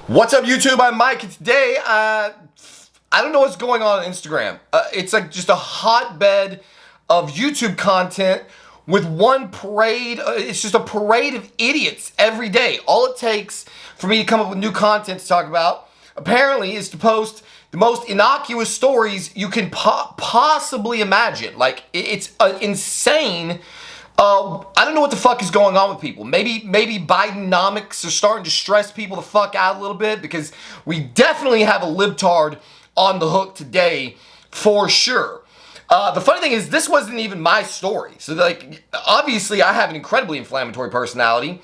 What's up, YouTube? I'm Mike, and today, I don't know what's going on Instagram. It's like just a hotbed of YouTube content with one parade. It's just a parade of idiots every day. All it takes for me to come up with new content to talk about, apparently, is to post the most innocuous stories you can possibly imagine. Like, it's insane. I don't know what the fuck is going on with people. Maybe Bidenomics are starting to stress people the fuck out a little bit, because we definitely have a libtard on the hook today for sure. The funny thing is, this wasn't even my story. So, like, obviously I have an incredibly inflammatory personality.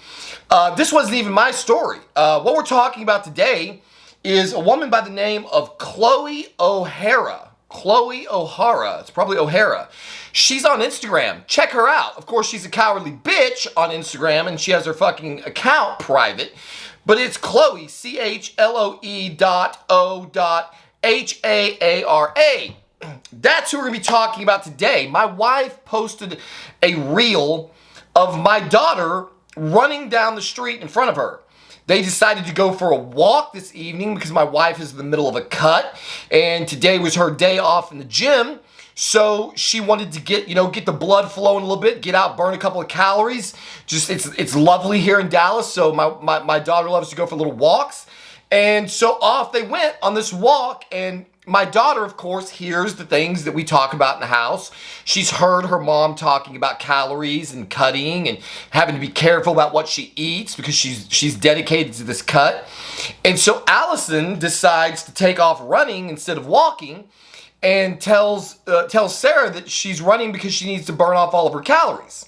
This wasn't even my story. What we're talking about today is a woman by the name of Chloe O'Hara. Chloe O'Hara. It's probably O'Hara. She's on Instagram. Check her out. Of course, she's a cowardly bitch on Instagram, and she has her fucking account private. But it's Chloe, CHLOE.O.HAARA. That's who we're going to be talking about today. My wife posted a reel of my daughter running down the street in front of her. They decided to go for a walk this evening because my wife is in the middle of a cut, and today was her day off in the gym. So she wanted to get the blood flowing a little bit, get out, burn a couple of calories. Just it's lovely here in Dallas, so my daughter loves to go for little walks. And so off they went on this walk, and my daughter, of course, hears the things that we talk about in the house. She's heard her mom talking about calories and cutting and having to be careful about what she eats because she's dedicated to this cut. And so Allison decides to take off running instead of walking, and tells Sarah that she's running because she needs to burn off all of her calories.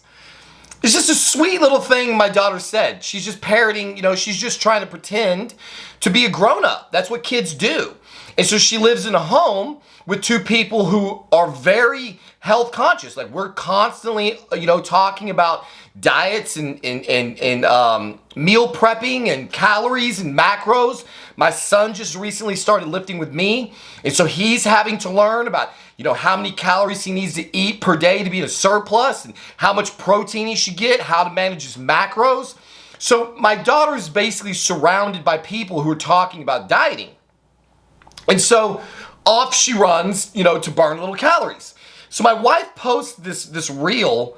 It's just a sweet little thing my daughter said. She's just parroting, she's just trying to pretend to be a grown-up. That's what kids do. And so she lives in a home with two people who are very health conscious. Like, we're constantly, talking about diets and meal prepping and calories and macros. My son just recently started lifting with me, and so he's having to learn about, how many calories he needs to eat per day to be in a surplus, and how much protein he should get, how to manage his macros. So my daughter is basically surrounded by people who are talking about dieting. And so off she runs, to burn little calories. So my wife posts this reel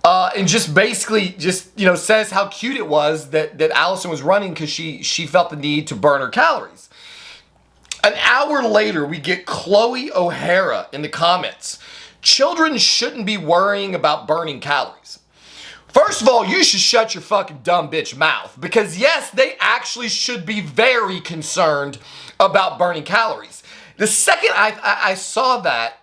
and just basically says how cute it was that Allison was running because she felt the need to burn her calories. An hour later, we get Chloe O'Hara in the comments. Children shouldn't be worrying about burning calories. First of all, you should shut your fucking dumb bitch mouth, because yes, they actually should be very concerned about burning calories. The second I saw that,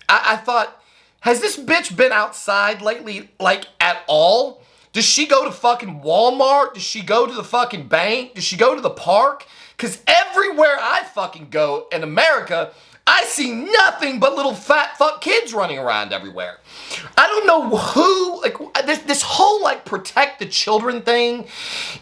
I thought, has this bitch been outside lately, like, at all? Does she go to fucking Walmart? Does she go to the fucking bank? Does she go to the park? Because everywhere I fucking go in America, I see nothing but little fat fuck kids running around everywhere. I don't know who, this whole, protect the children thing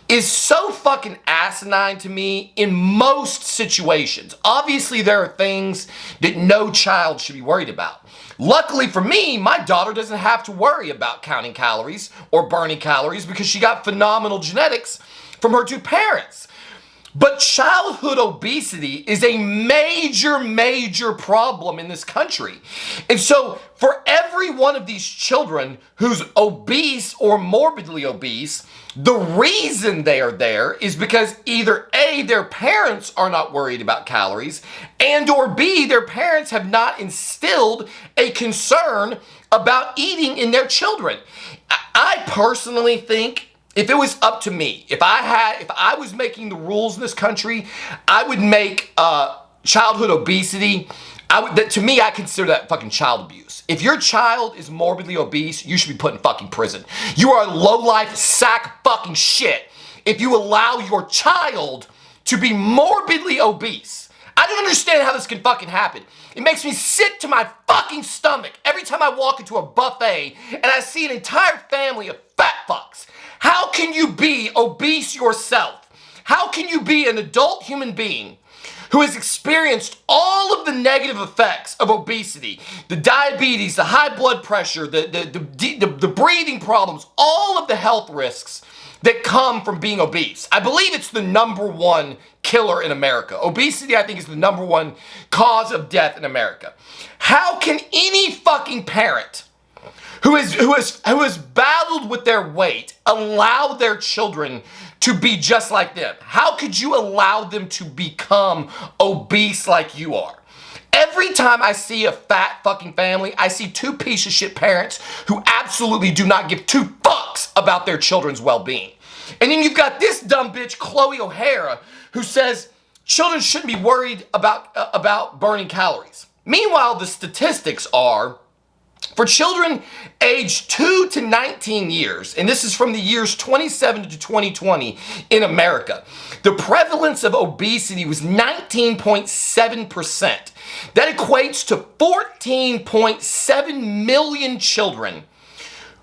is so fucking asinine to me in most situations. Obviously, there are things that no child should be worried about. Luckily for me, my daughter doesn't have to worry about counting calories or burning calories because she got phenomenal genetics from her two parents. But childhood obesity is a major problem in this country. And so for every one of these children who's obese or morbidly obese, the reason they are there is because either A, their parents are not worried about calories, and or B, their parents have not instilled a concern about eating in their children. I personally think, if it was up to me, if I was making the rules in this country, I would make childhood obesity. To me, I consider that fucking child abuse. If your child is morbidly obese, you should be put in fucking prison. You are a low-life sack fucking shit if you allow your child to be morbidly obese. I don't understand how this can fucking happen. It makes me sick to my fucking stomach every time I walk into a buffet and I see an entire family of fat fucks. How can you be obese yourself? How can you be an adult human being who has experienced all of the negative effects of obesity, the diabetes, the high blood pressure, the breathing problems, all of the health risks that come from being obese? I believe it's the #1 killer in America. Obesity, I think, is the #1 cause of death in America. How can any fucking parent who has battled with their weight allow their children to be just like them? How could you allow them to become obese like you are? Every time I see a fat fucking family, I see 2 piece of shit parents who absolutely do not give 2 fucks about their children's well-being. And then you've got this dumb bitch, Chloe O'Hara, who says children shouldn't be worried about burning calories. Meanwhile, the statistics are, for children aged 2 to 19 years, and this is from the years 2017 to 2020 in America, the prevalence of obesity was 19.7%. That equates to 14.7 million children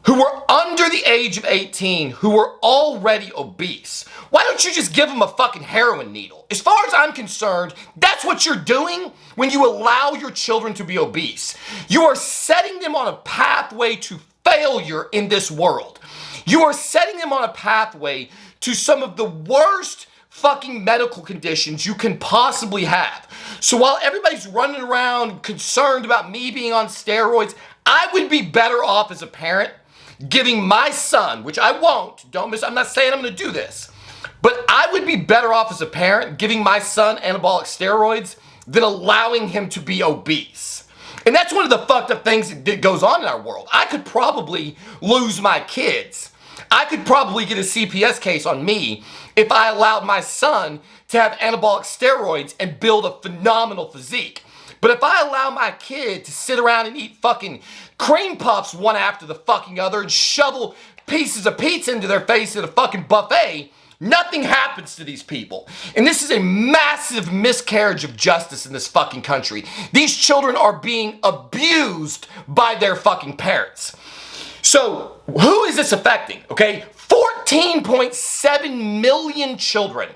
who were under the age of 18 who were already obese. Why don't you just give them a fucking heroin needle? As far as I'm concerned, that's what you're doing when you allow your children to be obese. You are setting them on a pathway to failure in this world. You are setting them on a pathway to some of the worst fucking medical conditions you can possibly have. So while everybody's running around concerned about me being on steroids, I would be better off as a parent giving my son, which I won't, I'm not saying I'm going to do this, but I would be better off as a parent giving my son anabolic steroids than allowing him to be obese. And that's one of the fucked up things that goes on in our world. I could probably lose my kids. I could probably get a CPS case on me if I allowed my son to have anabolic steroids and build a phenomenal physique. But if I allow my kid to sit around and eat fucking cream puffs one after the fucking other and shovel pieces of pizza into their face at a fucking buffet, nothing happens to these people. And this is a massive miscarriage of justice in this fucking country. These children are being abused by their fucking parents. So who is this affecting? Okay, 14.7 million children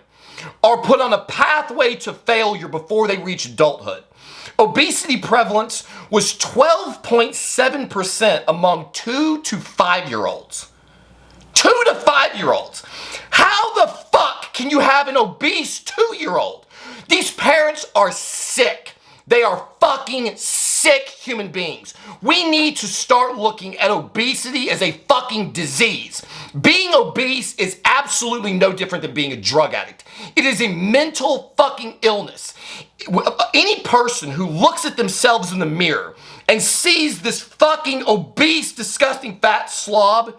are put on a pathway to failure before they reach adulthood. Obesity prevalence was 12.7% among 2 to 5-year-olds. 2 to 5-year-olds. How the fuck can you have an obese 2-year-old? These parents are sick. They are fucking sick human beings. We need to start looking at obesity as a fucking disease. Being obese is absolutely no different than being a drug addict. It is a mental fucking illness. Any person who looks at themselves in the mirror and sees this fucking obese, disgusting fat slob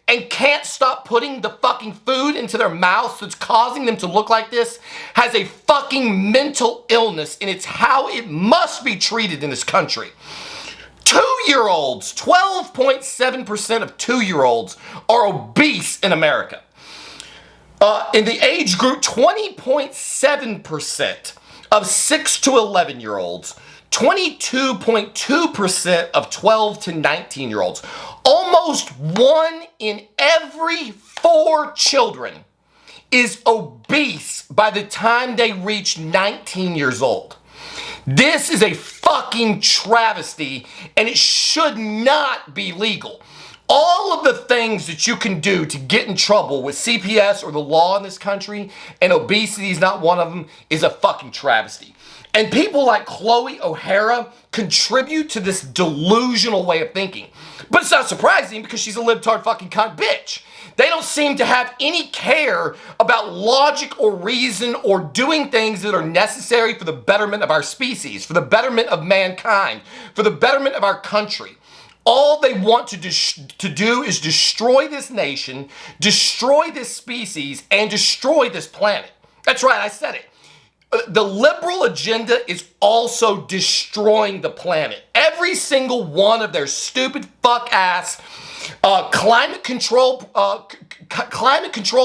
and can't stop putting the fucking food into their mouth that's causing them to look like this has a fucking mental illness, and it's how it must be treated in this country. 2-year-olds, 12.7% of 2-year-olds are obese in America. In the age group, 20.7% of 6 to 11-year-olds, 22.2% of 12 to 19-year-olds. Almost 1 in every 4 children is obese by the time they reach 19 years old. This is a fucking travesty, and it should not be legal. All of the things that you can do to get in trouble with CPS or the law in this country, and obesity is not one of them, is a fucking travesty. And people like Chloe O'Hara contribute to this delusional way of thinking. But it's not surprising because she's a libtard fucking cunt bitch. They don't seem to have any care about logic or reason or doing things that are necessary for the betterment of our species, for the betterment of mankind, for the betterment of our country. All they want to do is destroy this nation, destroy this species, and destroy this planet. That's right, I said it. The liberal agenda is also destroying the planet. Every single one of their stupid fuck ass climate control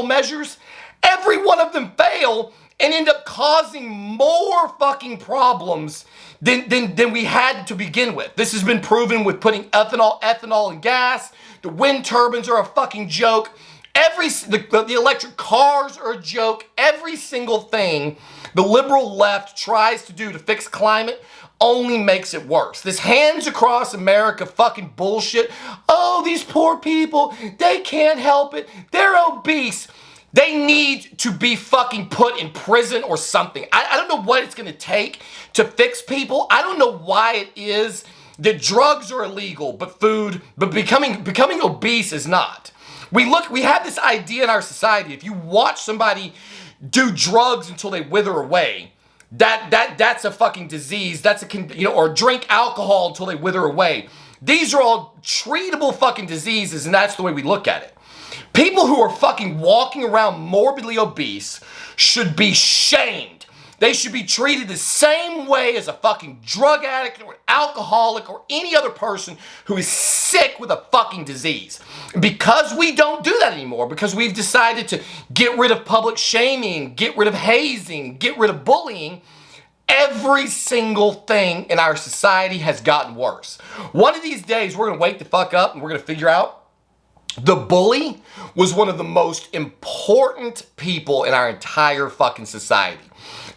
measures, every one of them fail and end up causing more fucking problems than we had to begin with. This has been proven with putting ethanol in gas. The wind turbines are a fucking joke. The electric cars are a joke. Every single thing the liberal left tries to do to fix climate only makes it worse. This hands across America fucking bullshit. Oh, these poor people, they can't help it. They're obese. They need to be fucking put in prison or something. I don't know what it's going to take to fix people. I don't know why it is that drugs are illegal, but becoming obese is not. We have this idea in our society. If you watch somebody do drugs until they wither away, that's a fucking disease. Or drink alcohol until they wither away. These are all treatable fucking diseases, and that's the way we look at it. People who are fucking walking around morbidly obese should be shamed. They should be treated the same way as a fucking drug addict or an alcoholic or any other person who is sick with a fucking disease. Because we don't do that anymore, because we've decided to get rid of public shaming, get rid of hazing, get rid of bullying, every single thing in our society has gotten worse. One of these days, we're going to wake the fuck up and we're going to figure out the bully was one of the most important people in our entire fucking society.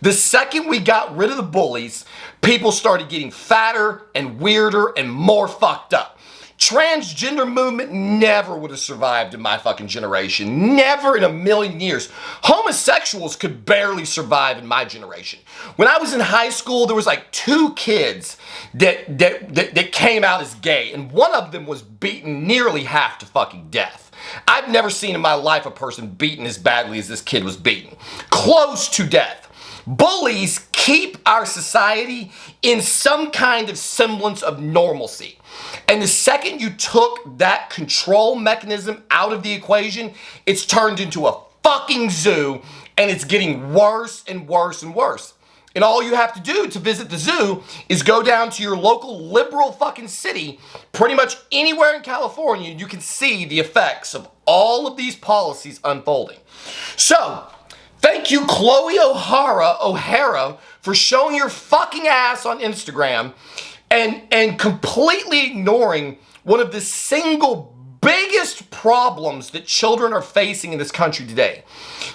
The second we got rid of the bullies, people started getting fatter and weirder and more fucked up. Transgender movement never would have survived in my fucking generation. Never in a million years. Homosexuals could barely survive in my generation. When I was in high school, there was like 2 kids that came out as gay, and one of them was beaten nearly half to fucking death. I've never seen in my life a person beaten as badly as this kid was beaten. Close to death. Bullies keep our society in some kind of semblance of normalcy. And the second you took that control mechanism out of the equation, it's turned into a fucking zoo, and it's getting worse and worse and worse. And all you have to do to visit the zoo is go down to your local liberal fucking city, pretty much anywhere in California, and you can see the effects of all of these policies unfolding. So, thank you, Chloe O'Hara, for showing your fucking ass on Instagram and completely ignoring one of the single biggest problems that children are facing in this country today.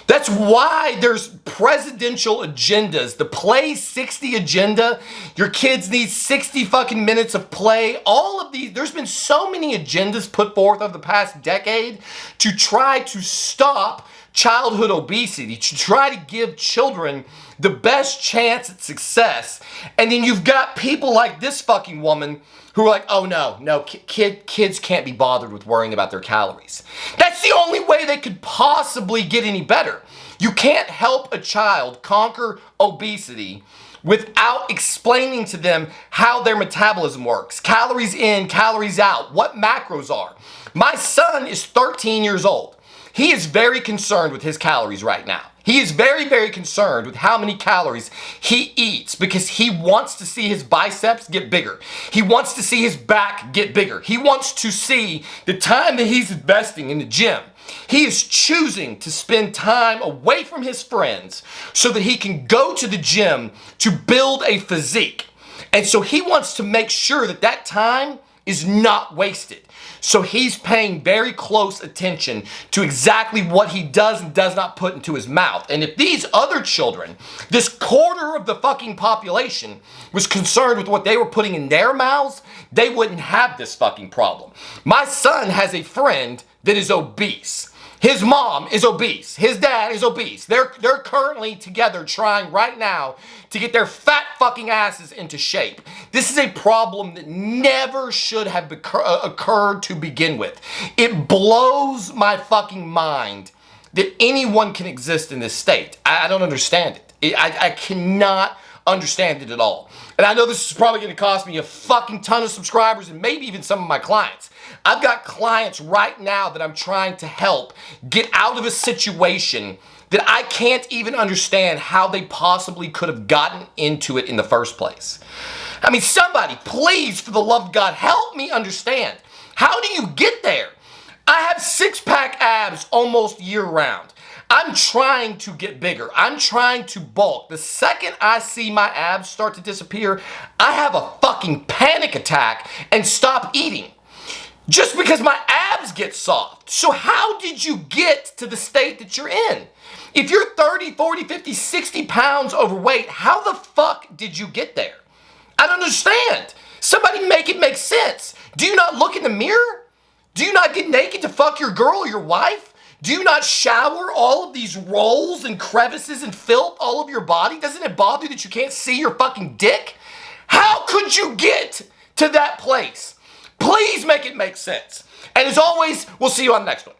That's why there's presidential agendas. The Play 60 agenda. Your kids need 60 fucking minutes of play. All of these, there's been so many agendas put forth over the past decade to try to stop childhood obesity, to try to give children the best chance at success. And then you've got people like this fucking woman who are like, oh no, kids can't be bothered with worrying about their calories. That's the only way they could possibly get any better. You can't help a child conquer obesity without explaining to them how their metabolism works. Calories in, calories out, what macros are. My son is 13 years old. He is very concerned with his calories right now. He is very, very concerned with how many calories he eats because he wants to see his biceps get bigger. He wants to see his back get bigger. He wants to see the time that he's investing in the gym. He is choosing to spend time away from his friends so that he can go to the gym to build a physique. And so he wants to make sure that that time is not wasted. So he's paying very close attention to exactly what he does and does not put into his mouth. And if these other children, this quarter of the fucking population, was concerned with what they were putting in their mouths, they wouldn't have this fucking problem. My son has a friend that is obese. His mom is obese. His dad is obese. They're currently together trying right now to get their fat fucking asses into shape. This is a problem that never should have occurred to begin with. It blows my fucking mind that anyone can exist in this state. I don't understand it. I cannot understand it at all. And I know this is probably going to cost me a fucking ton of subscribers and maybe even some of my clients. I've got clients right now that I'm trying to help get out of a situation that I can't even understand how they possibly could have gotten into it in the first place. I mean, somebody, please, for the love of God, help me understand. How do you get there? I have six-pack abs almost year-round. I'm trying to get bigger. I'm trying to bulk. The second I see my abs start to disappear, I have a fucking panic attack and stop eating. Just because my abs get soft. So how did you get to the state that you're in? If you're 30, 40, 50, 60 pounds overweight, how the fuck did you get there? I don't understand. Somebody make it make sense. Do you not look in the mirror? Do you not get naked to fuck your girl or your wife? Do you not shower all of these rolls and crevices and filth all over your body? Doesn't it bother you that you can't see your fucking dick? How could you get to that place? Please make it make sense. And as always, we'll see you on the next one.